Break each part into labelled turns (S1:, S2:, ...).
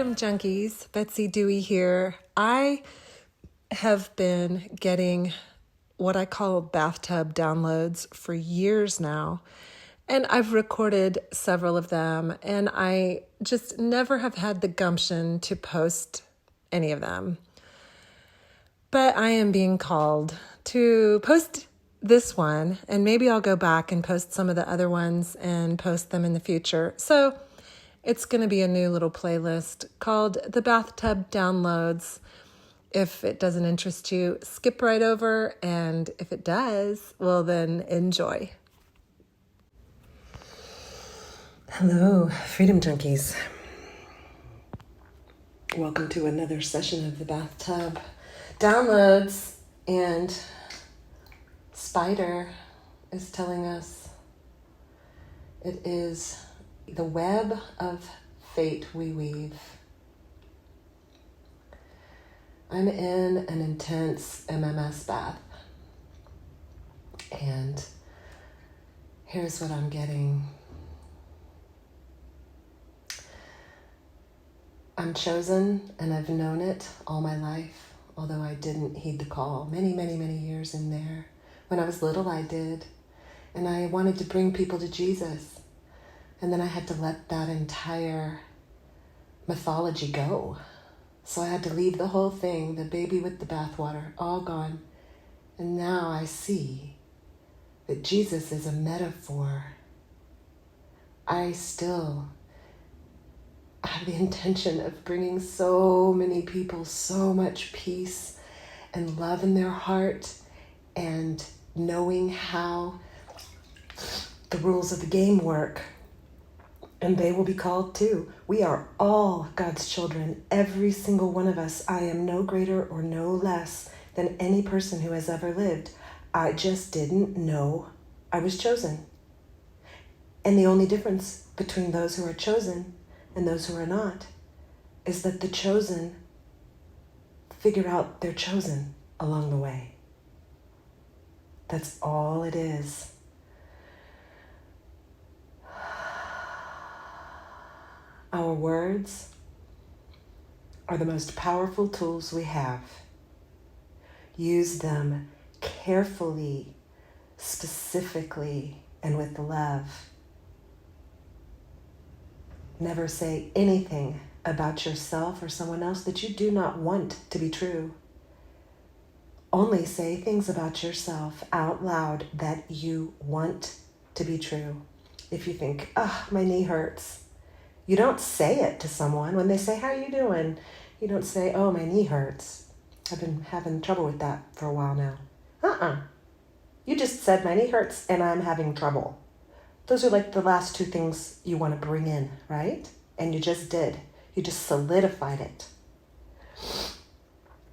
S1: Freedom Junkies, Betsy Dewey here. I have been getting what I call bathtub downloads for years now, and I've recorded several of them, and I just never have had the gumption to post any of them. But I am being called to post this one, and maybe I'll go back and post some of the other ones and post them in the future. So it's going to be a new little playlist called The Bathtub Downloads. If it doesn't interest you, skip right over, and if it does, well then enjoy. Hello, Freedom Junkies. Welcome to another session of The Bathtub Downloads, and Spider is telling us it is the web of fate we weave. I'm in an intense MMS bath, and here's what I'm getting. I'm chosen, and I've known it all my life, although I didn't heed the call many years in there. When I was little, I did, and I wanted to bring people to Jesus. And then I had to let that entire mythology go. So I had to leave the whole thing, the baby with the bathwater, all gone. And now I see that Jesus is a metaphor. I still have the intention of bringing so many people so much peace and love in their heart, and knowing how the rules of the game work. And they will be called too. We are all God's children, every single one of us. I am no greater or no less than any person who has ever lived. I just didn't know I was chosen. And the only difference between those who are chosen and those who are not is that the chosen figure out they're chosen along the way. That's all it is. Our words are the most powerful tools we have. Use them carefully, specifically, and with love. Never say anything about yourself or someone else that you do not want to be true. Only say things about yourself out loud that you want to be true. If you think, my knee hurts, you don't say it to someone when they say, how are you doing? You don't say, oh, my knee hurts. I've been having trouble with that for a while now. You just said my knee hurts and I'm having trouble. Those are like the last two things you want to bring in, right? And you just did. You just solidified it.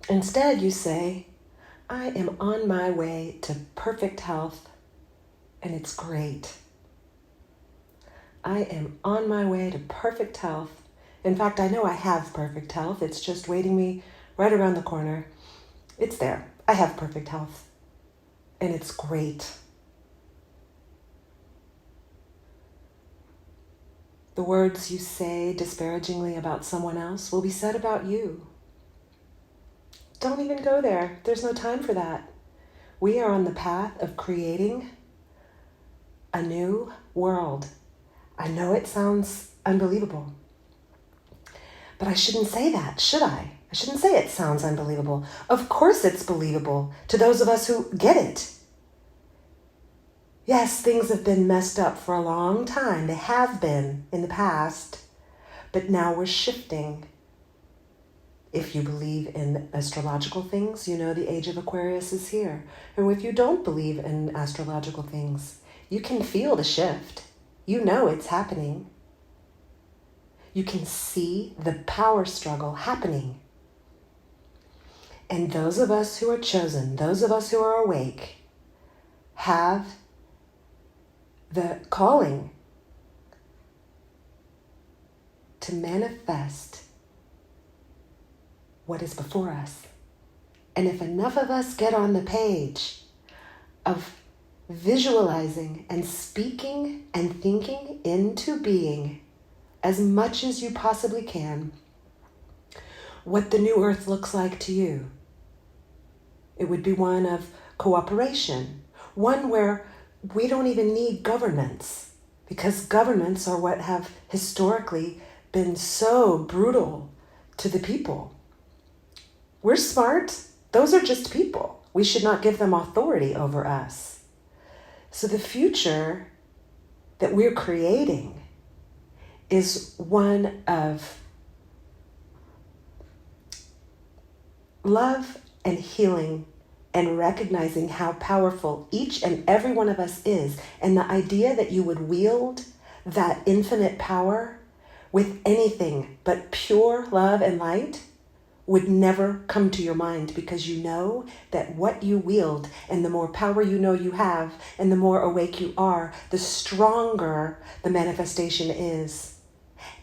S1: Instead, you say, I am on my way to perfect health, and it's great. I am on my way to perfect health. In fact, I know I have perfect health. It's just waiting me right around the corner. It's there. I have perfect health. And it's great. The words you say disparagingly about someone else will be said about you. Don't even go there. There's no time for that. We are on the path of creating a new world. I know it sounds unbelievable, but I shouldn't say that, should I? I shouldn't say it sounds unbelievable. Of course it's believable to those of us who get it. Yes, things have been messed up for a long time. They have been in the past, but now we're shifting. If you believe in astrological things, you know the age of Aquarius is here. And if you don't believe in astrological things, you can feel the shift. You know it's happening. You can see the power struggle happening. And those of us who are chosen, those of us who are awake, have the calling to manifest what is before us. And if enough of us get on the page of visualizing and speaking and thinking into being as much as you possibly can, what the new earth looks like to you. It would be one of cooperation, one where we don't even need governments, because governments are what have historically been so brutal to the people. We're smart. Those are just people. We should not give them authority over us. So the future that we're creating is one of love and healing and recognizing how powerful each and every one of us is. And the idea that you would wield that infinite power with anything but pure love and light would never come to your mind, because you know that what you wield, and the more power you know you have, and the more awake you are, the stronger the manifestation is.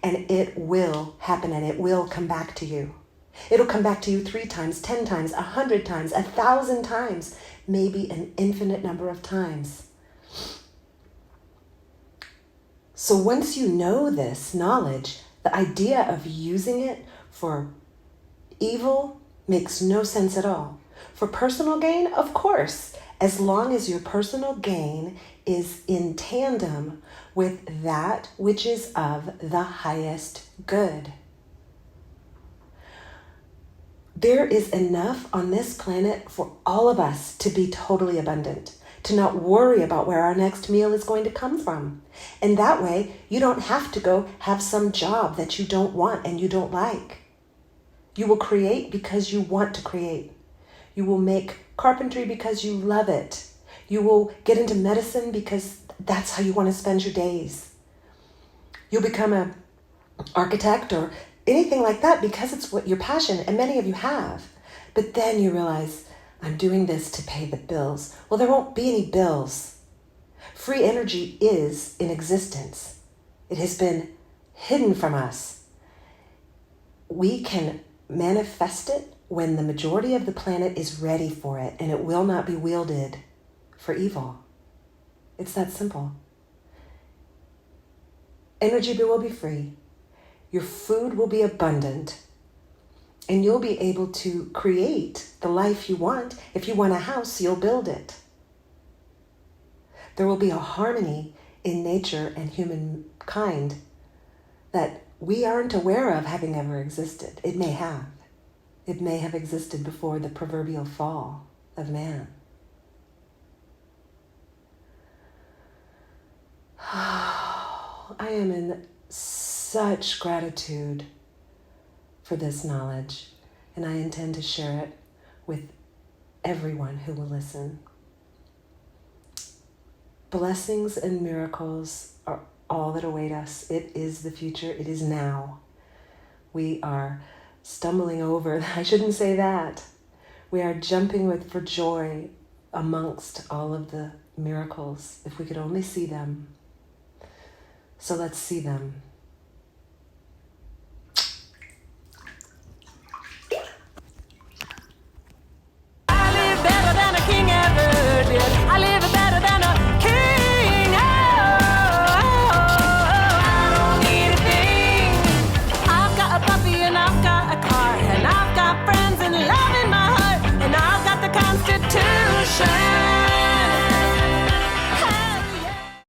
S1: And it will happen, and it will come back to you. It'll come back to you 3 times, 10 times, 100 times, 1,000 times, maybe an infinite number of times. So once you know this knowledge, the idea of using it for evil makes no sense at all. For personal gain, of course, as long as your personal gain is in tandem with that which is of the highest good. There is enough on this planet for all of us to be totally abundant, to not worry about where our next meal is going to come from. And that way, you don't have to go have some job that you don't want and you don't like. You will create because you want to create. You will make carpentry because you love it. You will get into medicine because that's how you want to spend your days. You'll become an architect or anything like that because it's what your passion, and many of you have. But then you realize, I'm doing this to pay the bills. Well, there won't be any bills. Free energy is in existence. It has been hidden from us. We can manifest it when the majority of the planet is ready for it, and it will not be wielded for evil. It's that simple. Energy will be free. Your food will be abundant, and you'll be able to create the life you want. If you want a house, you'll build it. There will be a harmony in nature and humankind that we aren't aware of having ever existed. It may have. It may have existed before the proverbial fall of man. I am in such gratitude for this knowledge, and I intend to share it with everyone who will listen. Blessings and miracles are all that await us. It is the future. It is now. We are stumbling over, I shouldn't say that. We are jumping for joy amongst all of the miracles, if we could only see them. So let's see them.